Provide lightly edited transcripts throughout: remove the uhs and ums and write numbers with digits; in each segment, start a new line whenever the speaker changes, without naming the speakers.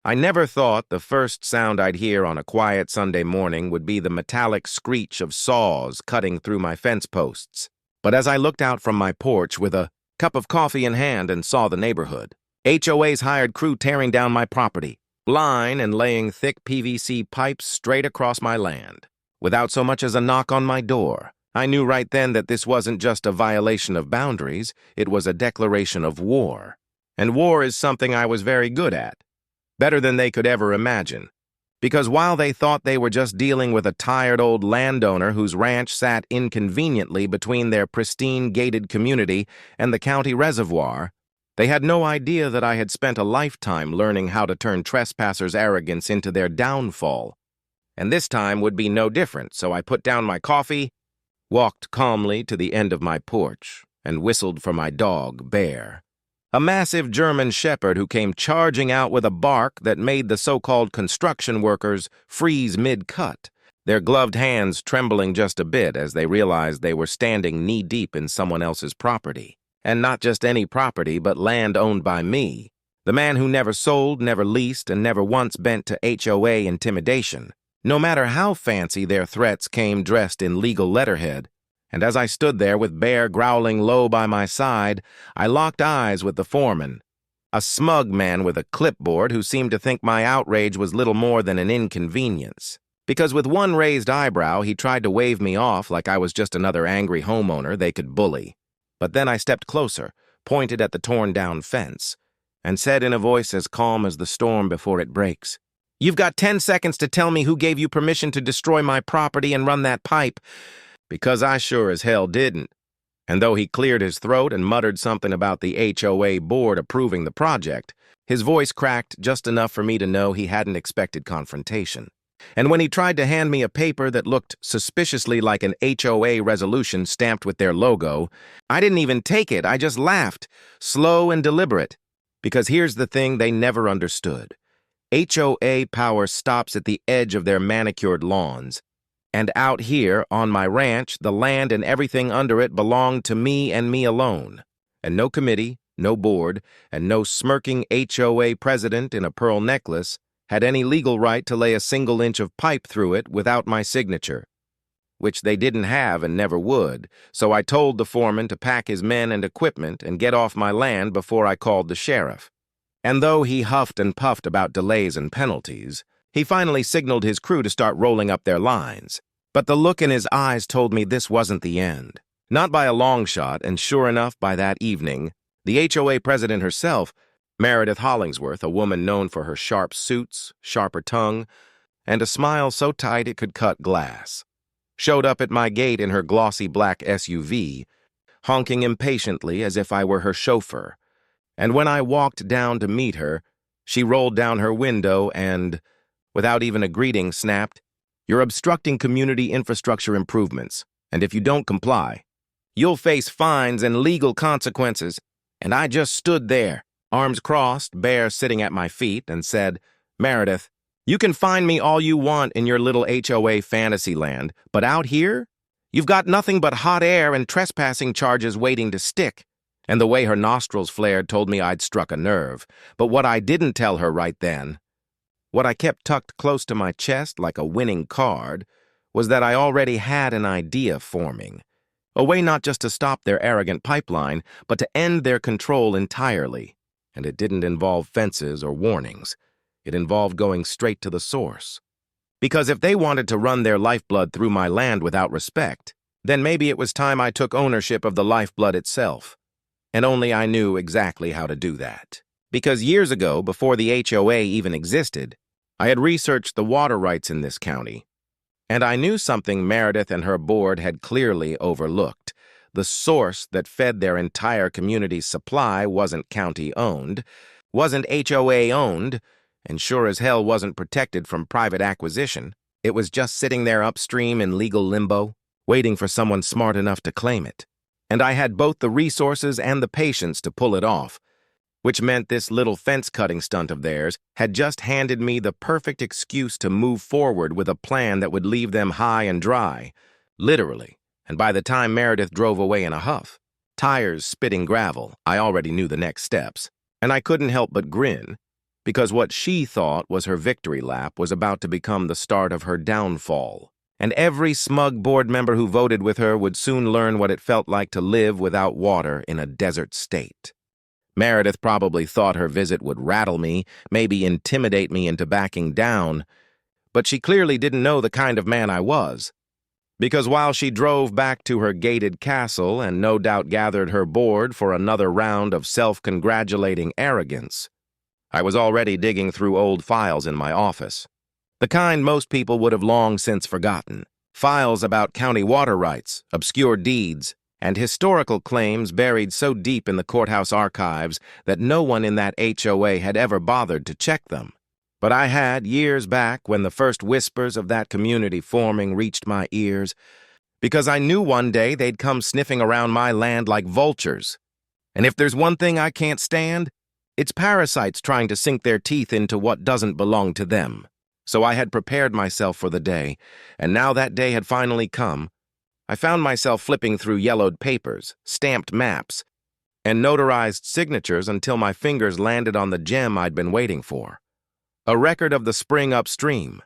I never thought the first sound I'd hear on a quiet Sunday morning would be the metallic screech of saws cutting through my fence posts. But as I looked out from my porch with a cup of coffee in hand and saw the neighborhood, HOA's hired crew tearing down my property, line and laying thick PVC pipes straight across my land, without so much as a knock on my door, I knew right then that this wasn't just a violation of boundaries, it was a declaration of war. And war is something I was very good at. Better than they could ever imagine. Because while they thought they were just dealing with a tired old landowner whose ranch sat inconveniently between their pristine gated community and the county reservoir, they had no idea that I had spent a lifetime learning how to turn trespassers' arrogance into their downfall. And this time would be no different, so I put down my coffee, walked calmly to the end of my porch, and whistled for my dog, Bear. A massive German shepherd who came charging out with a bark that made the so-called construction workers freeze mid-cut, their gloved hands trembling just a bit as they realized they were standing knee-deep in someone else's property. And not just any property, but land owned by me, the man who never sold, never leased, and never once bent to HOA intimidation, no matter how fancy their threats came dressed in legal letterhead. And as I stood there with Bear growling low by my side, I locked eyes with the foreman, a smug man with a clipboard who seemed to think my outrage was little more than an inconvenience. Because with one raised eyebrow, he tried to wave me off like I was just another angry homeowner they could bully. But then I stepped closer, pointed at the torn-down fence, and said in a voice as calm as the storm before it breaks, "You've got 10 seconds to tell me who gave you permission to destroy my property and run that pipe." Because I sure as hell didn't. And though he cleared his throat and muttered something about the HOA board approving the project, his voice cracked just enough for me to know he hadn't expected confrontation. And when he tried to hand me a paper that looked suspiciously like an HOA resolution stamped with their logo, I didn't even take it, I just laughed, slow and deliberate. Because here's the thing they never understood. HOA power stops at the edge of their manicured lawns. And out here, on my ranch, the land and everything under it belonged to me and me alone. And no committee, no board, and no smirking HOA president in a pearl necklace had any legal right to lay a single inch of pipe through it without my signature. Which they didn't have and never would, so I told the foreman to pack his men and equipment and get off my land before I called the sheriff. And though he huffed and puffed about delays and penalties, he finally signaled his crew to start rolling up their lines. But the look in his eyes told me this wasn't the end. Not by a long shot, and sure enough, by that evening, the HOA president herself, Meredith Hollingsworth, a woman known for her sharp suits, sharper tongue, and a smile so tight it could cut glass, showed up at my gate in her glossy black SUV, honking impatiently as if I were her chauffeur. And when I walked down to meet her, she rolled down her window and, without even a greeting, snapped, "You're obstructing community infrastructure improvements, and if you don't comply, you'll face fines and legal consequences." And I just stood there, arms crossed, Bear sitting at my feet, and said, "Meredith, you can find me all you want in your little HOA fantasy land, but out here, you've got nothing but hot air and trespassing charges waiting to stick." And the way her nostrils flared told me I'd struck a nerve. But what I didn't tell her right then, what I kept tucked close to my chest like a winning card, was that I already had an idea forming. A way not just to stop their arrogant pipeline, but to end their control entirely. And it didn't involve fences or warnings. It involved going straight to the source. Because if they wanted to run their lifeblood through my land without respect, then maybe it was time I took ownership of the lifeblood itself. And only I knew exactly how to do that. Because years ago, before the HOA even existed, I had researched the water rights in this county. And I knew something Meredith and her board had clearly overlooked. The source that fed their entire community's supply wasn't county-owned, wasn't HOA-owned, and sure as hell wasn't protected from private acquisition. It was just sitting there upstream in legal limbo, waiting for someone smart enough to claim it. And I had both the resources and the patience to pull it off, which meant this little fence-cutting stunt of theirs had just handed me the perfect excuse to move forward with a plan that would leave them high and dry, literally. And by the time Meredith drove away in a huff, tires spitting gravel, I already knew the next steps, and I couldn't help but grin, because what she thought was her victory lap was about to become the start of her downfall. And every smug board member who voted with her would soon learn what it felt like to live without water in a desert state. Meredith probably thought her visit would rattle me, maybe intimidate me into backing down, but she clearly didn't know the kind of man I was. Because while she drove back to her gated castle and no doubt gathered her board for another round of self-congratulating arrogance, I was already digging through old files in my office. The kind most people would have long since forgotten. Files about county water rights, obscure deeds, and historical claims buried so deep in the courthouse archives that no one in that HOA had ever bothered to check them. But I had, years back, when the first whispers of that community forming reached my ears, because I knew one day they'd come sniffing around my land like vultures. And if there's one thing I can't stand, it's parasites trying to sink their teeth into what doesn't belong to them. So I had prepared myself for the day, and now that day had finally come. I found myself flipping through yellowed papers, stamped maps, and notarized signatures until my fingers landed on the gem I'd been waiting for. A record of the spring upstream,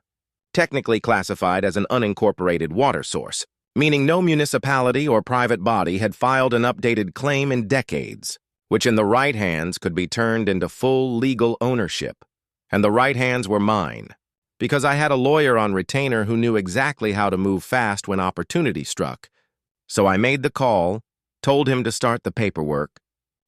technically classified as an unincorporated water source, meaning no municipality or private body had filed an updated claim in decades, which in the right hands could be turned into full legal ownership. And the right hands were mine, because I had a lawyer on retainer who knew exactly how to move fast when opportunity struck. So I made the call, told him to start the paperwork,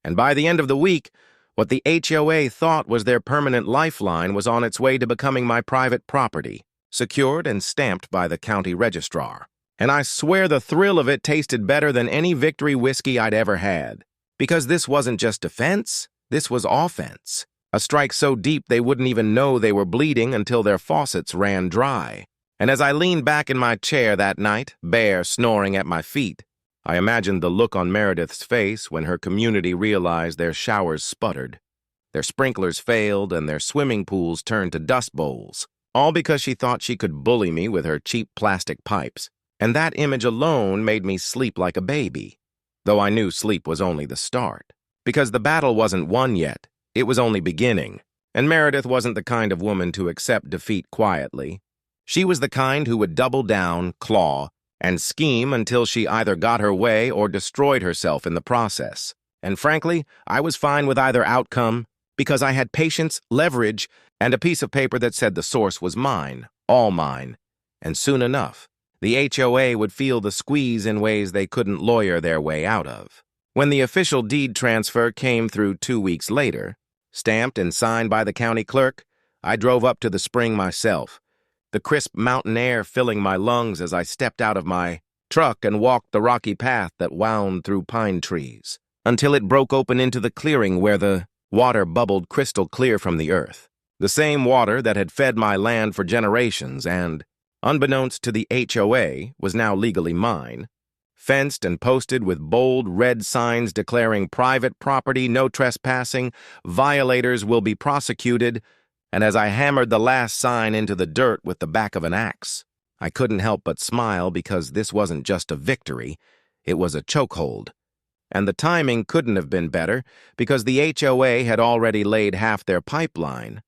and by the end of the week, what the HOA thought was their permanent lifeline was on its way to becoming my private property, secured and stamped by the county registrar. And I swear the thrill of it tasted better than any victory whiskey I'd ever had. Because this wasn't just defense, this was offense. A strike so deep they wouldn't even know they were bleeding until their faucets ran dry. And as I leaned back in my chair that night, Bear snoring at my feet, I imagined the look on Meredith's face when her community realized their showers sputtered, their sprinklers failed, and their swimming pools turned to dust bowls, all because she thought she could bully me with her cheap plastic pipes. And that image alone made me sleep like a baby, though I knew sleep was only the start. Because the battle wasn't won yet, it was only beginning, and Meredith wasn't the kind of woman to accept defeat quietly. She was the kind who would double down, claw, and scheme until she either got her way or destroyed herself in the process. And frankly, I was fine with either outcome, because I had patience, leverage, and a piece of paper that said the source was mine, all mine. And soon enough, the HOA would feel the squeeze in ways they couldn't lawyer their way out of. When the official deed transfer came through 2 weeks later, stamped and signed by the county clerk, I drove up to the spring myself, the crisp mountain air filling my lungs as I stepped out of my truck and walked the rocky path that wound through pine trees, until it broke open into the clearing where the water bubbled crystal clear from the earth. The same water that had fed my land for generations and, unbeknownst to the HOA, was now legally mine, fenced and posted with bold red signs declaring private property, no trespassing, violators will be prosecuted. And as I hammered the last sign into the dirt with the back of an axe, I couldn't help but smile because this wasn't just a victory, it was a chokehold. And the timing couldn't have been better because the HOA had already laid half their pipeline,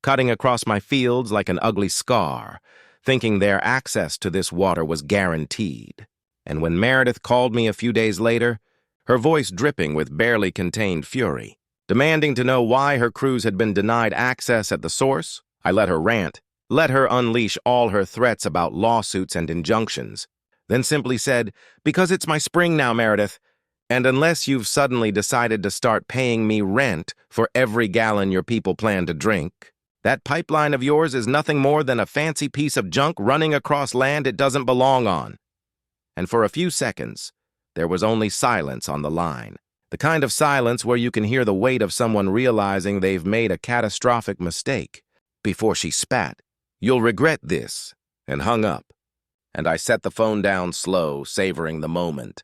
cutting across my fields like an ugly scar, thinking their access to this water was guaranteed. And when Meredith called me a few days later, her voice dripping with barely contained fury, demanding to know why her crews had been denied access at the source, I let her rant, let her unleash all her threats about lawsuits and injunctions, then simply said, "Because it's my spring now, Meredith, and unless you've suddenly decided to start paying me rent for every gallon your people plan to drink, that pipeline of yours is nothing more than a fancy piece of junk running across land it doesn't belong on." And for a few seconds, there was only silence on the line. The kind of silence where you can hear the weight of someone realizing they've made a catastrophic mistake. Before she spat, "You'll regret this," and hung up. And I set the phone down slow, savoring the moment.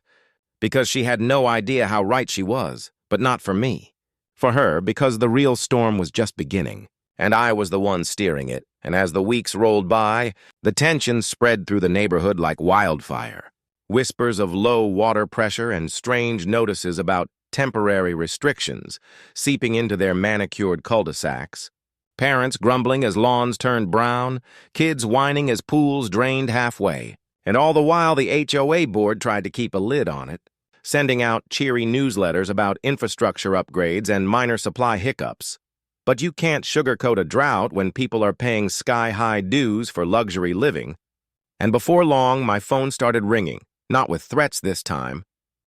Because she had no idea how right she was, but not for me. For her, because the real storm was just beginning, and I was the one steering it. And as the weeks rolled by, the tension spread through the neighborhood like wildfire. Whispers of low water pressure and strange notices about temporary restrictions seeping into their manicured cul-de-sacs. Parents grumbling as lawns turned brown, kids whining as pools drained halfway. And all the while, the HOA board tried to keep a lid on it, sending out cheery newsletters about infrastructure upgrades and minor supply hiccups. But you can't sugarcoat a drought when people are paying sky-high dues for luxury living. And before long, my phone started ringing, not with threats this time,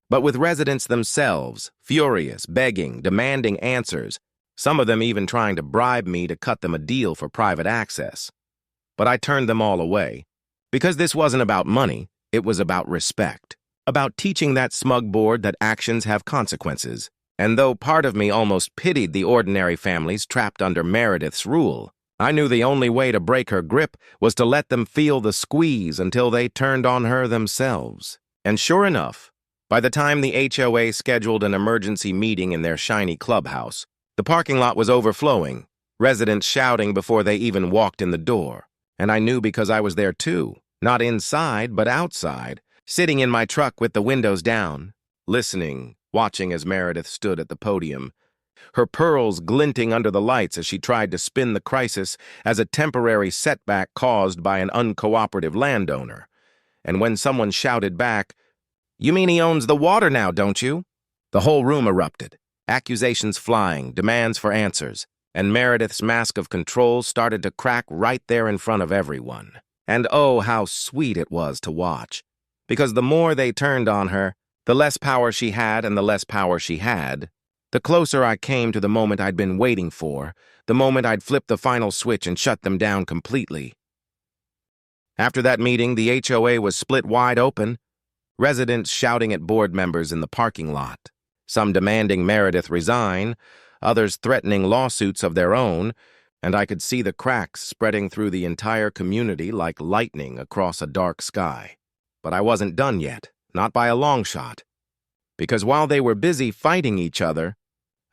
but with residents themselves, furious, begging, demanding answers, some of them even trying to bribe me to cut them a deal for private access. But I turned them all away, because this wasn't about money, it was about respect, about teaching that smug board that actions have consequences. And though part of me almost pitied the ordinary families trapped under Meredith's rule, I knew the only way to break her grip was to let them feel the squeeze until they turned on her themselves. And sure enough, by the time the HOA scheduled an emergency meeting in their shiny clubhouse, the parking lot was overflowing, residents shouting before they even walked in the door. And I knew because I was there too, not inside but outside, sitting in my truck with the windows down, listening, watching as Meredith stood at the podium, her pearls glinting under the lights as she tried to spin the crisis as a temporary setback caused by an uncooperative landowner. And when someone shouted back, "You mean he owns the water now, don't you?" the whole room erupted, accusations flying, demands for answers, and Meredith's mask of control started to crack right there in front of everyone. And oh, how sweet it was to watch, because the more they turned on her, the less power she had, and the less power she had, the closer I came to the moment I'd been waiting for, the moment I'd flip the final switch and shut them down completely. After that meeting, the HOA was split wide open, residents shouting at board members in the parking lot, some demanding Meredith resign, others threatening lawsuits of their own, and I could see the cracks spreading through the entire community like lightning across a dark sky. But I wasn't done yet. Not by a long shot. Because while they were busy fighting each other,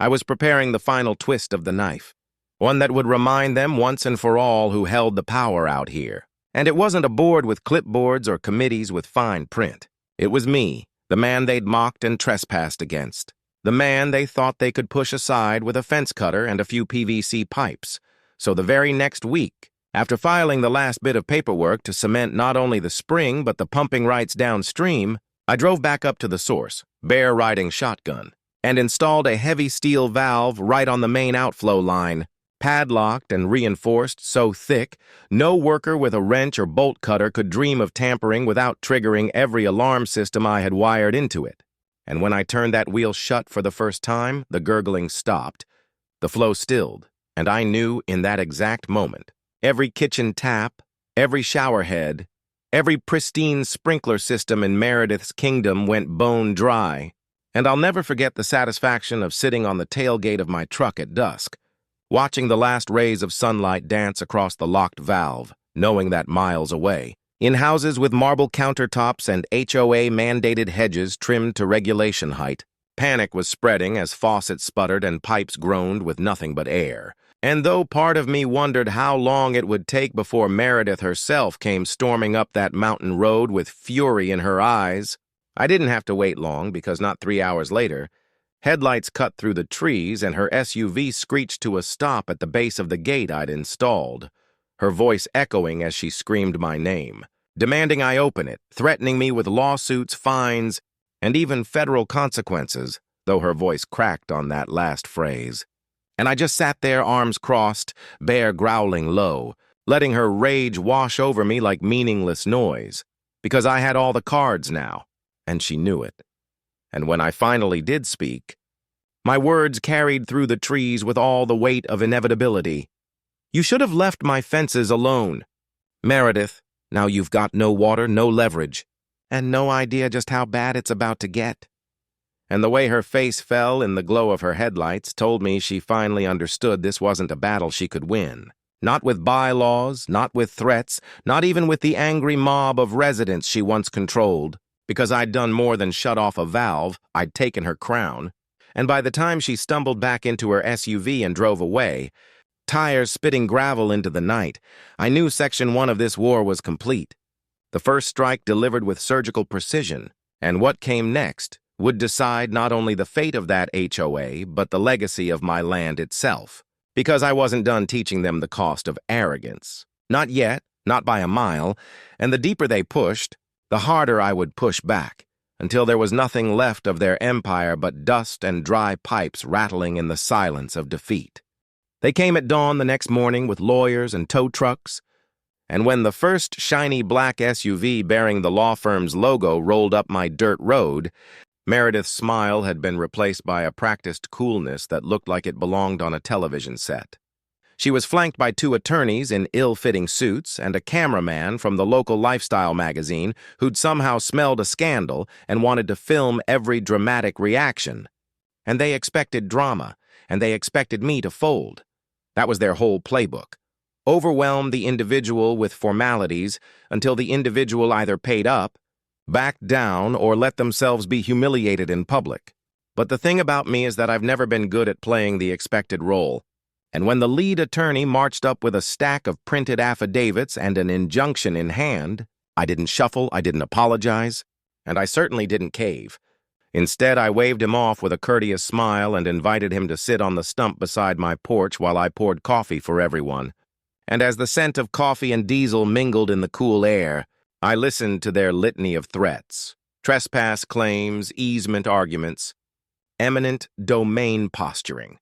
I was preparing the final twist of the knife, one that would remind them once and for all who held the power out here. And it wasn't a board with clipboards or committees with fine print. It was me, the man they'd mocked and trespassed against, the man they thought they could push aside with a fence cutter and a few PVC pipes. So the very next week, after filing the last bit of paperwork to cement not only the spring but the pumping rights downstream, I drove back up to the source, bear-riding shotgun, and installed a heavy steel valve right on the main outflow line, padlocked and reinforced so thick, no worker with a wrench or bolt cutter could dream of tampering without triggering every alarm system I had wired into it. And when I turned that wheel shut for the first time, the gurgling stopped, the flow stilled, and I knew in that exact moment, every kitchen tap, every shower head, every pristine sprinkler system in Meredith's kingdom went bone dry, and I'll never forget the satisfaction of sitting on the tailgate of my truck at dusk, watching the last rays of sunlight dance across the locked valve, knowing that miles away, in houses with marble countertops and HOA-mandated hedges trimmed to regulation height, panic was spreading as faucets sputtered and pipes groaned with nothing but air. And though part of me wondered how long it would take before Meredith herself came storming up that mountain road with fury in her eyes, I didn't have to wait long because not 3 hours later, headlights cut through the trees and her SUV screeched to a stop at the base of the gate I'd installed, her voice echoing as she screamed my name, demanding I open it, threatening me with lawsuits, fines, and even federal consequences, though her voice cracked on that last phrase. And I just sat there, arms crossed, bear growling low, letting her rage wash over me like meaningless noise, because I had all the cards now, and she knew it. And when I finally did speak, my words carried through the trees with all the weight of inevitability. "You should have left my fences alone. Meredith, now you've got no water, no leverage, and no idea just how bad it's about to get." And the way her face fell in the glow of her headlights told me she finally understood this wasn't a battle she could win. Not with bylaws, not with threats, not even with the angry mob of residents she once controlled, because I'd done more than shut off a valve, I'd taken her crown. And by the time she stumbled back into her SUV and drove away, tires spitting gravel into the night, I knew Section 1 of this war was complete. The first strike delivered with surgical precision, and what came next would decide not only the fate of that HOA, but the legacy of my land itself. because I wasn't done teaching them the cost of arrogance. Not yet, not by a mile, and the deeper they pushed, the harder I would push back, until there was nothing left of their empire but dust and dry pipes rattling in the silence of defeat. They came at dawn the next morning with lawyers and tow trucks, and when the first shiny black SUV bearing the law firm's logo rolled up my dirt road, Meredith's smile had been replaced by a practiced coolness that looked like it belonged on a television set. She was flanked by two attorneys in ill-fitting suits and a cameraman from the local lifestyle magazine who'd somehow smelled a scandal and wanted to film every dramatic reaction. And they expected drama, and they expected me to fold. That was their whole playbook. Overwhelm the individual with formalities until the individual either paid up, backed down, or let themselves be humiliated in public. But the thing about me is that I've never been good at playing the expected role. And when the lead attorney marched up with a stack of printed affidavits and an injunction in hand, I didn't shuffle, I didn't apologize, and I certainly didn't cave. Instead, I waved him off with a courteous smile and invited him to sit on the stump beside my porch while I poured coffee for everyone. And as the scent of coffee and diesel mingled in the cool air, I listened to their litany of threats, trespass claims, easement arguments, eminent domain posturing.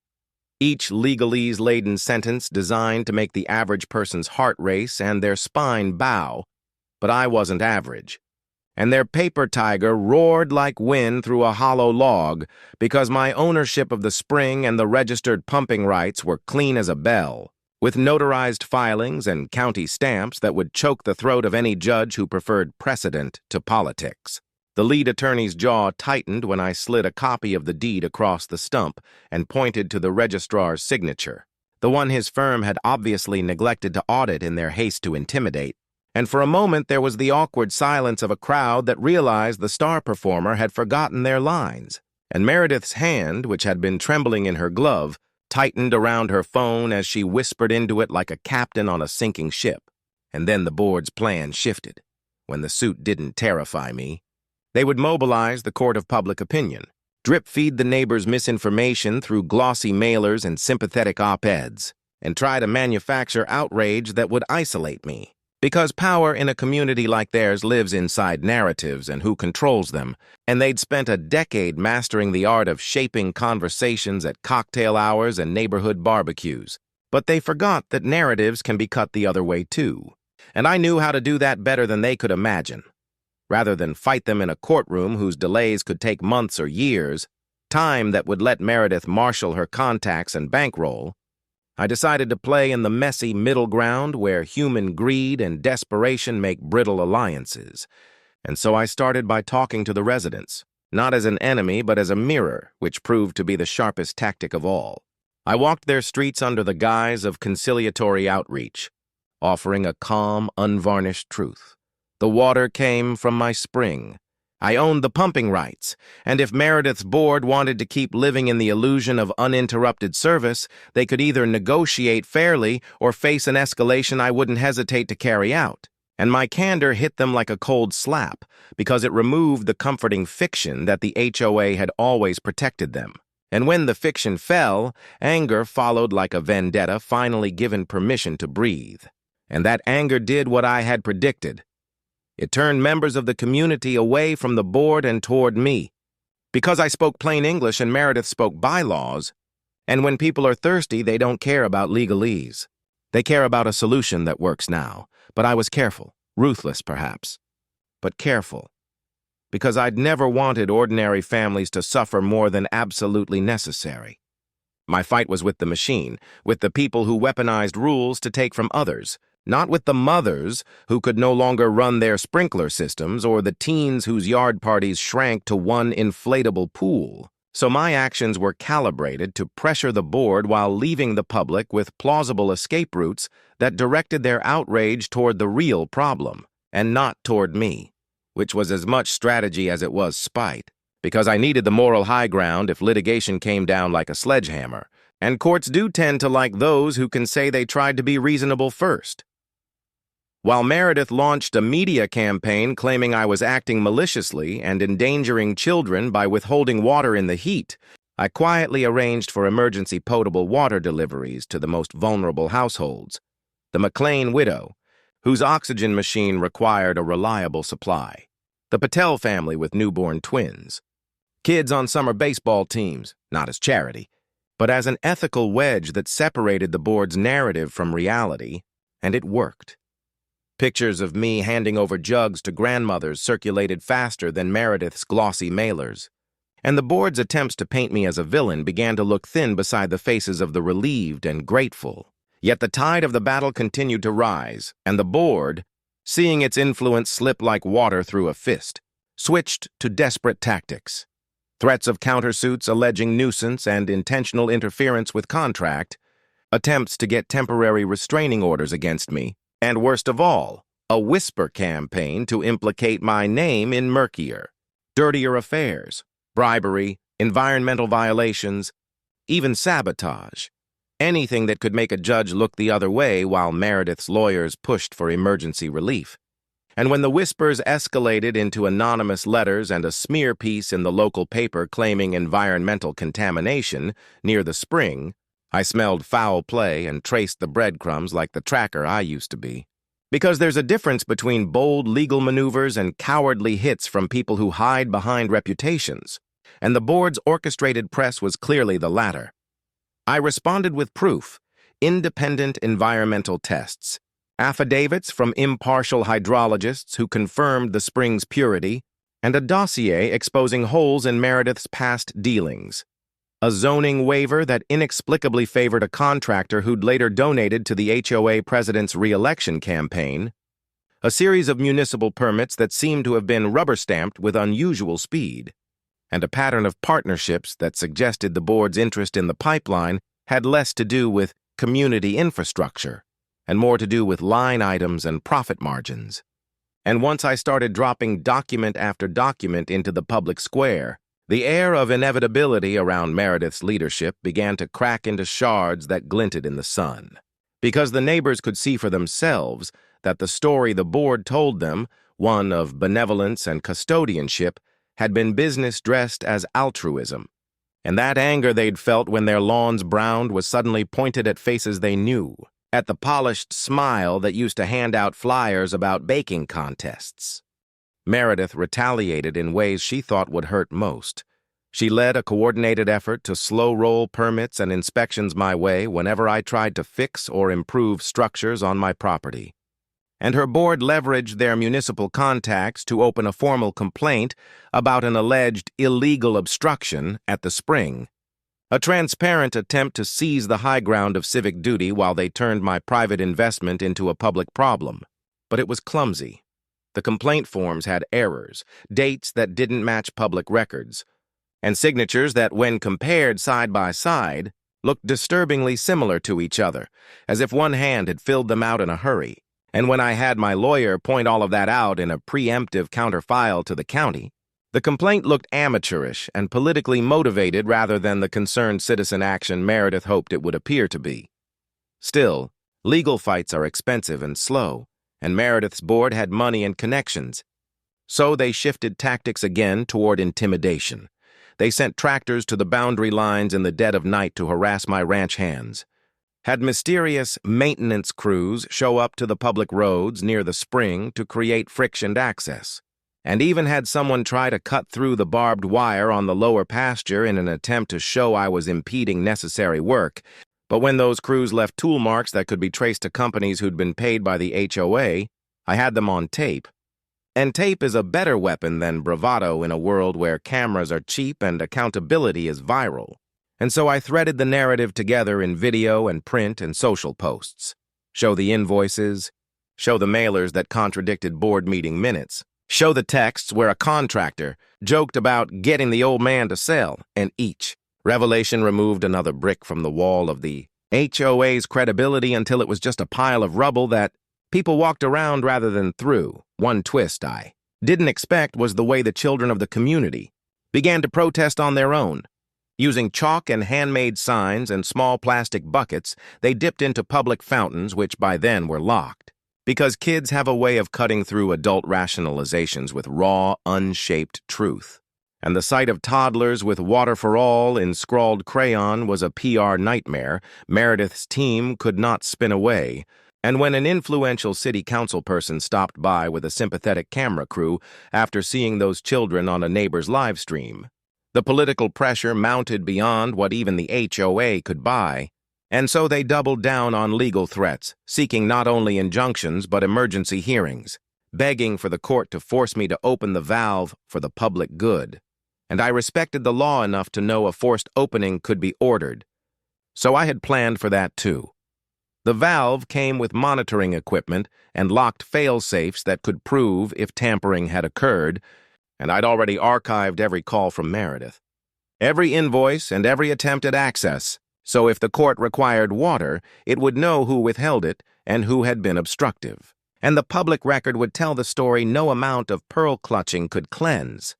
Each legalese-laden sentence designed to make the average person's heart race and their spine bow, but I wasn't average. And their paper tiger roared like wind through a hollow log because my ownership of the spring and the registered pumping rights were clean as a bell, with notarized filings and county stamps that would choke the throat of any judge who preferred precedent to politics. The lead attorney's jaw tightened when I slid a copy of the deed across the stump and pointed to the registrar's signature, the one his firm had obviously neglected to audit in their haste to intimidate. And for a moment there was the awkward silence of a crowd that realized the star performer had forgotten their lines, and Meredith's hand, which had been trembling in her glove, tightened around her phone as she whispered into it like a captain on a sinking ship. And then the board's plan shifted. When the suit didn't terrify me, they would mobilize the court of public opinion, drip-feed the neighbors misinformation through glossy mailers and sympathetic op-eds, and try to manufacture outrage that would isolate me. Because power in a community like theirs lives inside narratives and who controls them, and they'd spent a decade mastering the art of shaping conversations at cocktail hours and neighborhood barbecues. But they forgot that narratives can be cut the other way too. And I knew how to do that better than they could imagine. Rather than fight them in a courtroom whose delays could take months or years, time that would let Meredith marshal her contacts and bankroll, I decided to play in the messy middle ground where human greed and desperation make brittle alliances. And so I started by talking to the residents, not as an enemy but as a mirror, which proved to be the sharpest tactic of all. I walked their streets under the guise of conciliatory outreach, offering a calm, unvarnished truth. The water came from my spring. I owned the pumping rights, and if Meredith's board wanted to keep living in the illusion of uninterrupted service, they could either negotiate fairly or face an escalation I wouldn't hesitate to carry out. And my candor hit them like a cold slap, because it removed the comforting fiction that the HOA had always protected them. And when the fiction fell, anger followed like a vendetta finally given permission to breathe. And that anger did what I had predicted. It turned members of the community away from the board and toward me. Because I spoke plain English and Meredith spoke bylaws, and when people are thirsty, they don't care about legalese. They care about a solution that works now. But I was careful, ruthless perhaps, but careful. Because I'd never wanted ordinary families to suffer more than absolutely necessary. My fight was with the machine, with the people who weaponized rules to take from others, not with the mothers who could no longer run their sprinkler systems or the teens whose yard parties shrank to one inflatable pool. So my actions were calibrated to pressure the board while leaving the public with plausible escape routes that directed their outrage toward the real problem, and not toward me, which was as much strategy as it was spite, because I needed the moral high ground if litigation came down like a sledgehammer, and courts do tend to like those who can say they tried to be reasonable first. While Meredith launched a media campaign claiming I was acting maliciously and endangering children by withholding water in the heat, I quietly arranged for emergency potable water deliveries to the most vulnerable households, the McLean widow, whose oxygen machine required a reliable supply, the Patel family with newborn twins, kids on summer baseball teams, not as charity, but as an ethical wedge that separated the board's narrative from reality, and it worked. Pictures of me handing over jugs to grandmothers circulated faster than Meredith's glossy mailers, and the board's attempts to paint me as a villain began to look thin beside the faces of the relieved and grateful. Yet the tide of the battle continued to rise, and the board, seeing its influence slip like water through a fist, switched to desperate tactics. Threats of countersuits alleging nuisance and intentional interference with contract, attempts to get temporary restraining orders against me, and worst of all, a whisper campaign to implicate my name in murkier, dirtier affairs, bribery, environmental violations, even sabotage. Anything that could make a judge look the other way while Meredith's lawyers pushed for emergency relief. And when the whispers escalated into anonymous letters and a smear piece in the local paper claiming environmental contamination near the spring, I smelled foul play and traced the breadcrumbs like the tracker I used to be. Because there's a difference between bold legal maneuvers and cowardly hits from people who hide behind reputations, and the board's orchestrated press was clearly the latter. I responded with proof, independent environmental tests, affidavits from impartial hydrologists who confirmed the spring's purity, and a dossier exposing holes in Meredith's past dealings. A zoning waiver that inexplicably favored a contractor who'd later donated to the HOA president's re-election campaign, a series of municipal permits that seemed to have been rubber-stamped with unusual speed, and a pattern of partnerships that suggested the board's interest in the pipeline had less to do with community infrastructure and more to do with line items and profit margins. And once I started dropping document after document into the public square, the air of inevitability around Meredith's leadership began to crack into shards that glinted in the sun, because the neighbors could see for themselves that the story the board told them, one of benevolence and custodianship, had been business dressed as altruism, and that anger they'd felt when their lawns browned was suddenly pointed at faces they knew, at the polished smile that used to hand out flyers about baking contests. Meredith retaliated in ways she thought would hurt most. She led a coordinated effort to slow-roll permits and inspections my way whenever I tried to fix or improve structures on my property. And her board leveraged their municipal contacts to open a formal complaint about an alleged illegal obstruction at the spring, a transparent attempt to seize the high ground of civic duty while they turned my private investment into a public problem. But it was clumsy. The complaint forms had errors, dates that didn't match public records, and signatures that, when compared side by side, looked disturbingly similar to each other, as if one hand had filled them out in a hurry. And when I had my lawyer point all of that out in a preemptive counterfile to the county, the complaint looked amateurish and politically motivated rather than the concerned citizen action Meredith hoped it would appear to be. Still, legal fights are expensive and slow, and Meredith's board had money and connections. So they shifted tactics again toward intimidation. They sent tractors to the boundary lines in the dead of night to harass my ranch hands, had mysterious maintenance crews show up to the public roads near the spring to create frictioned access, and even had someone try to cut through the barbed wire on the lower pasture in an attempt to show I was impeding necessary work. But when those crews left tool marks that could be traced to companies who'd been paid by the HOA, I had them on tape. And tape is a better weapon than bravado in a world where cameras are cheap and accountability is viral. And so I threaded the narrative together in video and print and social posts. Show the invoices, show the mailers that contradicted board meeting minutes, show the texts where a contractor joked about getting the old man to sell, and each revelation removed another brick from the wall of the HOA's credibility until it was just a pile of rubble that people walked around rather than through. One twist I didn't expect was the way the children of the community began to protest on their own. Using chalk and handmade signs and small plastic buckets, they dipped into public fountains, which by then were locked. Because kids have a way of cutting through adult rationalizations with raw, unshaped truth. And the sight of toddlers with "Water for All" in scrawled crayon was a PR nightmare Meredith's team could not spin away. And when an influential city council person stopped by with a sympathetic camera crew after seeing those children on a neighbor's live stream, the political pressure mounted beyond what even the HOA could buy. And so they doubled down on legal threats, seeking not only injunctions but emergency hearings, begging for the court to force me to open the valve for the public good. And I respected the law enough to know a forced opening could be ordered. So I had planned for that too. The valve came with monitoring equipment and locked fail-safes that could prove if tampering had occurred, and I'd already archived every call from Meredith, every invoice and every attempt at access, so if the court required water, it would know who withheld it and who had been obstructive. And the public record would tell the story no amount of pearl-clutching could cleanse.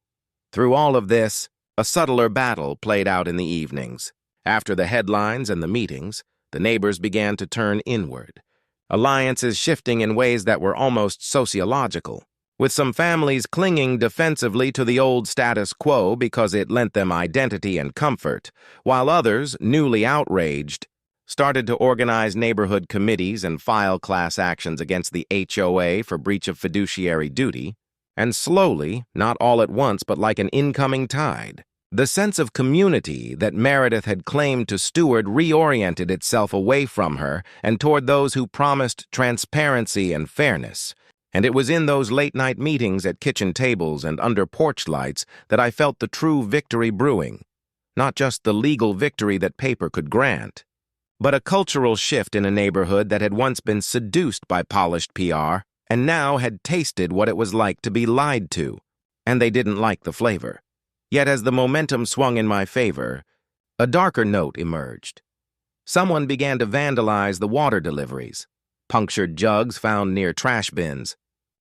Through all of this, a subtler battle played out in the evenings. After the headlines and the meetings, the neighbors began to turn inward, alliances shifting in ways that were almost sociological, with some families clinging defensively to the old status quo because it lent them identity and comfort, while others, newly outraged, started to organize neighborhood committees and file class actions against the HOA for breach of fiduciary duty. And slowly, not all at once but like an incoming tide, the sense of community that Meredith had claimed to steward reoriented itself away from her and toward those who promised transparency and fairness. And it was in those late-night meetings at kitchen tables and under porch lights that I felt the true victory brewing, not just the legal victory that paper could grant, but a cultural shift in a neighborhood that had once been seduced by polished PR and now had tasted what it was like to be lied to, and they didn't like the flavor. Yet as the momentum swung in my favor, a darker note emerged. Someone began to vandalize the water deliveries, punctured jugs found near trash bins,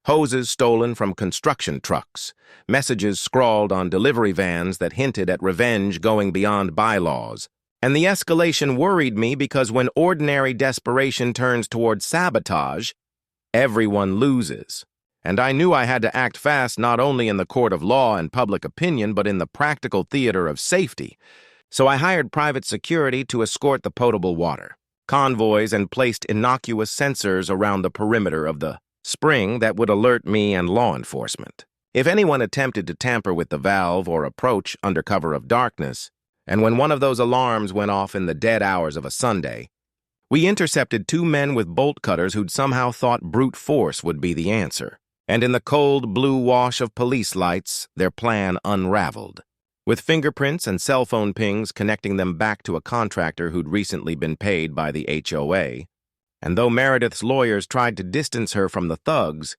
hoses stolen from construction trucks, messages scrawled on delivery vans that hinted at revenge going beyond bylaws. And the escalation worried me because when ordinary desperation turns toward sabotage, everyone loses. And I knew I had to act fast not only in the court of law and public opinion but in the practical theater of safety. So I hired private security to escort the potable water, convoys, and placed innocuous sensors around the perimeter of the spring that would alert me and law enforcement if anyone attempted to tamper with the valve or approach under cover of darkness. And when one of those alarms went off in the dead hours of a Sunday, we intercepted two men with bolt cutters who'd somehow thought brute force would be the answer. And in the cold blue wash of police lights, their plan unraveled, with fingerprints and cell phone pings connecting them back to a contractor who'd recently been paid by the HOA. And though Meredith's lawyers tried to distance her from the thugs,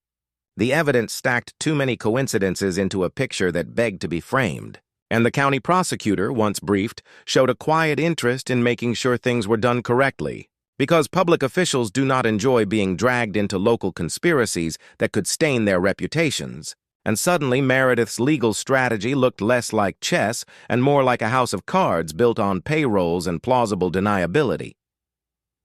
the evidence stacked too many coincidences into a picture that begged to be framed. And the county prosecutor, once briefed, showed a quiet interest in making sure things were done correctly, because public officials do not enjoy being dragged into local conspiracies that could stain their reputations. And suddenly Meredith's legal strategy looked less like chess and more like a house of cards built on payrolls and plausible deniability.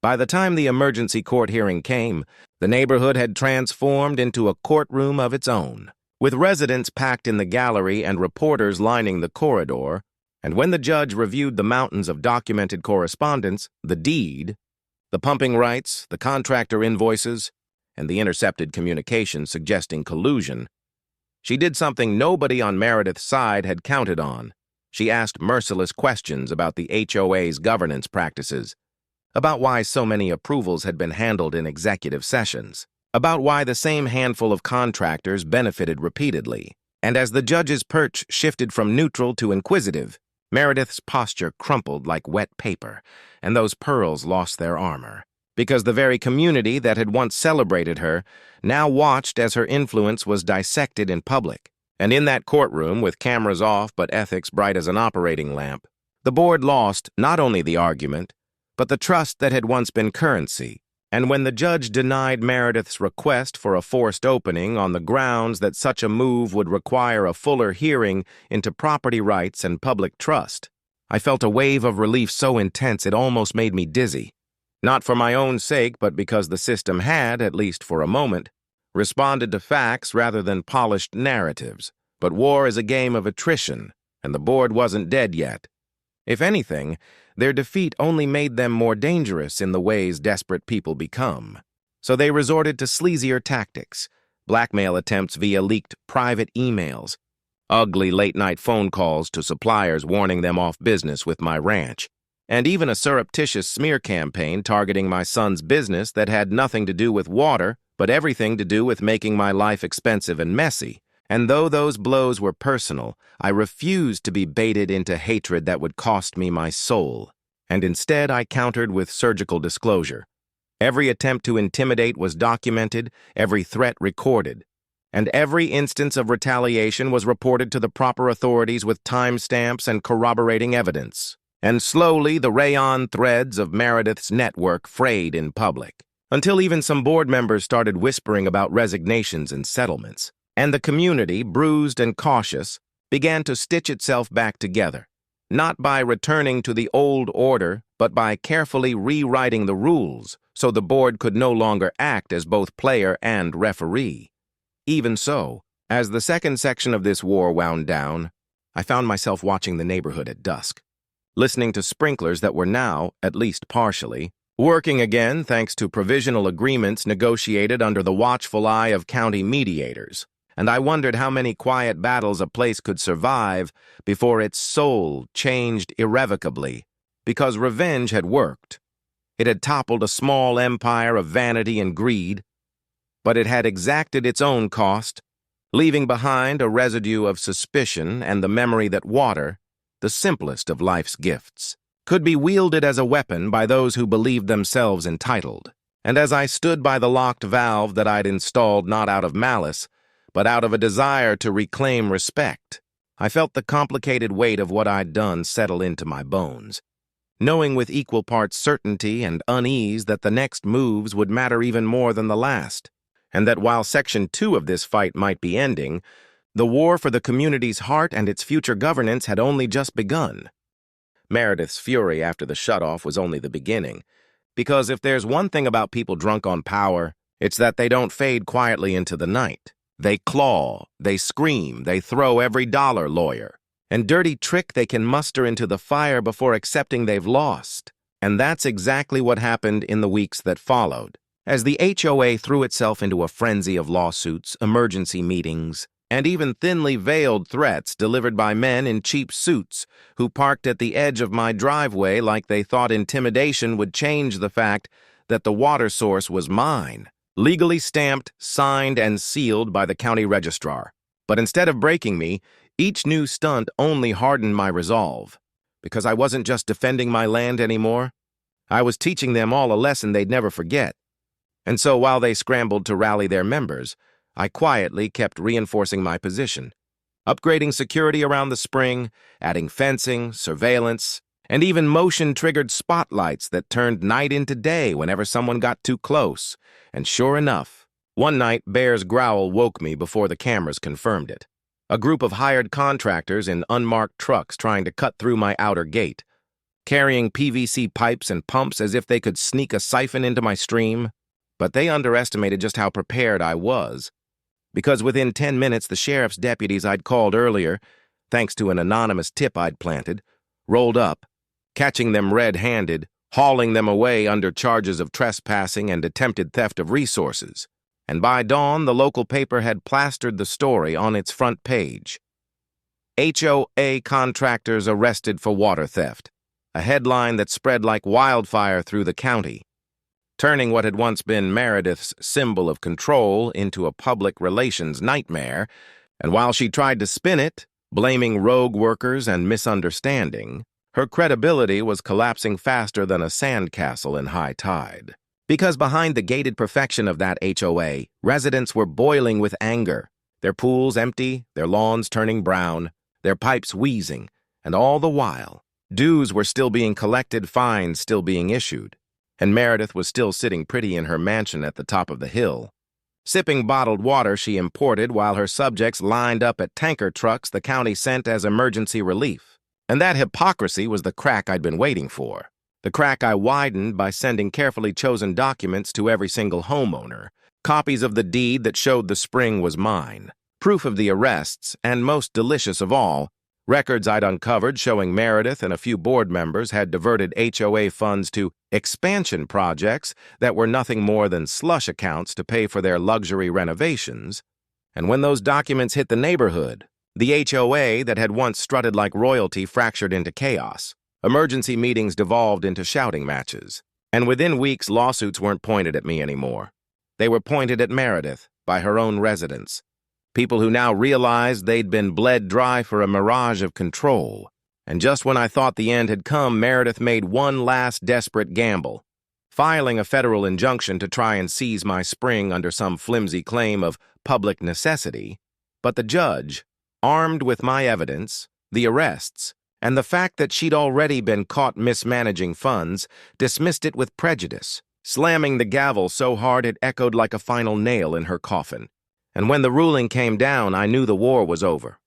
By the time the emergency court hearing came, the neighborhood had transformed into a courtroom of its own, with residents packed in the gallery and reporters lining the corridor. And when the judge reviewed the mountains of documented correspondence, the deed, the pumping rights, the contractor invoices, and the intercepted communication suggesting collusion, she did something nobody on Meredith's side had counted on. She asked merciless questions about the HOA's governance practices, about why so many approvals had been handled in executive sessions, about why the same handful of contractors benefited repeatedly. And as the judge's perch shifted from neutral to inquisitive, Meredith's posture crumpled like wet paper, and those pearls lost their armor, because the very community that had once celebrated her now watched as her influence was dissected in public. And in that courtroom, with cameras off but ethics bright as an operating lamp, the board lost not only the argument, but the trust that had once been currency. And when the judge denied Meredith's request for a forced opening on the grounds that such a move would require a fuller hearing into property rights and public trust, I felt a wave of relief so intense it almost made me dizzy. Not for my own sake, but because the system had, at least for a moment, responded to facts rather than polished narratives. But war is a game of attrition, and the board wasn't dead yet. If anything, their defeat only made them more dangerous in the ways desperate people become. So they resorted to sleazier tactics, blackmail attempts via leaked private emails, ugly late-night phone calls to suppliers warning them off business with my ranch, and even a surreptitious smear campaign targeting my son's business that had nothing to do with water, but everything to do with making my life expensive and messy. And though those blows were personal, I refused to be baited into hatred that would cost me my soul, and instead I countered with surgical disclosure. Every attempt to intimidate was documented, every threat recorded, and every instance of retaliation was reported to the proper authorities with timestamps and corroborating evidence. And slowly the rayon threads of Meredith's network frayed in public, until even some board members started whispering about resignations and settlements. And the community, bruised and cautious, began to stitch itself back together, not by returning to the old order, but by carefully rewriting the rules so the board could no longer act as both player and referee. Even so, as the second section of this war wound down, I found myself watching the neighborhood at dusk, listening to sprinklers that were now, at least partially, working again thanks to provisional agreements negotiated under the watchful eye of county mediators. And I wondered how many quiet battles a place could survive before its soul changed irrevocably, because revenge had worked. It had toppled a small empire of vanity and greed, but it had exacted its own cost, leaving behind a residue of suspicion and the memory that water, the simplest of life's gifts, could be wielded as a weapon by those who believed themselves entitled. And as I stood by the locked valve that I'd installed not out of malice, but out of a desire to reclaim respect, I felt the complicated weight of what I'd done settle into my bones, knowing with equal parts certainty and unease that the next moves would matter even more than the last, and that while Section 2 of this fight might be ending, the war for the community's heart and its future governance had only just begun. Meredith's fury after the shutoff was only the beginning, because if there's one thing about people drunk on power, it's that they don't fade quietly into the night. They claw, they scream, they throw every dollar lawyer and dirty trick they can muster into the fire before accepting they've lost. And that's exactly what happened in the weeks that followed, as the HOA threw itself into a frenzy of lawsuits, emergency meetings, and even thinly veiled threats delivered by men in cheap suits who parked at the edge of my driveway like they thought intimidation would change the fact that the water source was mine, legally stamped, signed, and sealed by the county registrar. But instead of breaking me, each new stunt only hardened my resolve, because I wasn't just defending my land anymore. I was teaching them all a lesson they'd never forget. And so while they scrambled to rally their members, I quietly kept reinforcing my position, upgrading security around the spring, adding fencing, surveillance, and even motion-triggered spotlights that turned night into day whenever someone got too close. And sure enough, one night Bear's growl woke me before the cameras confirmed it. A group of hired contractors in unmarked trucks trying to cut through my outer gate, carrying PVC pipes and pumps as if they could sneak a siphon into my stream. But they underestimated just how prepared I was, because within 10 minutes the sheriff's deputies I'd called earlier, thanks to an anonymous tip I'd planted, rolled up, catching them red-handed, hauling them away under charges of trespassing and attempted theft of resources. And by dawn, the local paper had plastered the story on its front page. HOA contractors arrested for water theft, a headline that spread like wildfire through the county, turning what had once been Meredith's symbol of control into a public relations nightmare. And while she tried to spin it, blaming rogue workers and misunderstanding, her credibility was collapsing faster than a sandcastle in high tide. Because behind the gated perfection of that HOA, residents were boiling with anger, their pools empty, their lawns turning brown, their pipes wheezing, and all the while, dues were still being collected, fines still being issued, and Meredith was still sitting pretty in her mansion at the top of the hill, sipping bottled water she imported while her subjects lined up at tanker trucks the county sent as emergency relief. And that hypocrisy was the crack I'd been waiting for. The crack I widened by sending carefully chosen documents to every single homeowner, copies of the deed that showed the spring was mine, proof of the arrests, and most delicious of all, Records I'd uncovered showing Meredith and a few board members had diverted HOA funds to expansion projects that were nothing more than slush accounts to pay for their luxury renovations. And when those documents hit the neighborhood, the HOA that had once strutted like royalty fractured into chaos. Emergency meetings devolved into shouting matches. And within weeks, lawsuits weren't pointed at me anymore. They were pointed at Meredith by her own residents. People who now realized they'd been bled dry for a mirage of control. And just when I thought the end had come, Meredith made one last desperate gamble, filing a federal injunction to try and seize my spring under some flimsy claim of public necessity. But the judge, armed with my evidence, the arrests, and the fact that she'd already been caught mismanaging funds, dismissed it with prejudice, slamming the gavel so hard it echoed like a final nail in her coffin. And when the ruling came down, I knew the war was over.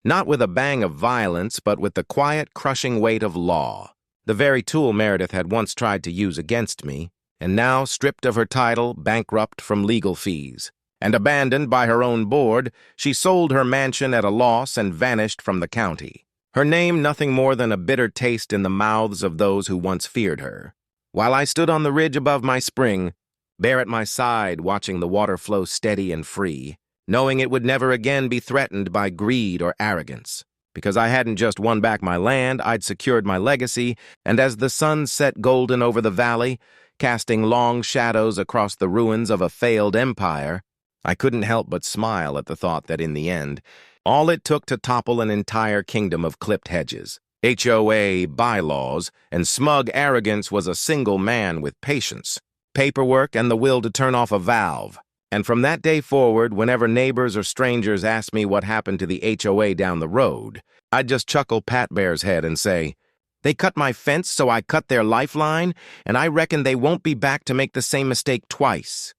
Not with a bang of violence, but with the quiet, crushing weight of law, the very tool Meredith had once tried to use against me, and now, stripped of her title, bankrupt from legal fees, and abandoned by her own board, she sold her mansion at a loss and vanished from the county. Her name nothing more than a bitter taste in the mouths of those who once feared her. While I stood on the ridge above my spring, there at my side, watching the water flow steady and free, knowing it would never again be threatened by greed or arrogance. Because I hadn't just won back my land, I'd secured my legacy, and as the sun set golden over the valley, casting long shadows across the ruins of a failed empire, I couldn't help but smile at the thought that in the end, all it took to topple an entire kingdom of clipped hedges, HOA bylaws, and smug arrogance was a single man with patience, paperwork, and the will to turn off a valve. And from that day forward, whenever neighbors or strangers asked me what happened to the HOA down the road, I'd just chuckle Pat Bear's head and say, "They cut my fence, so I cut their lifeline, and I reckon they won't be back to make the same mistake twice.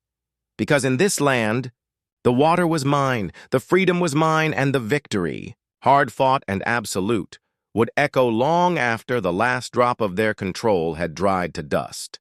Because in this land, the water was mine, the freedom was mine, and the victory, hard-fought and absolute, would echo long after the last drop of their control had dried to dust."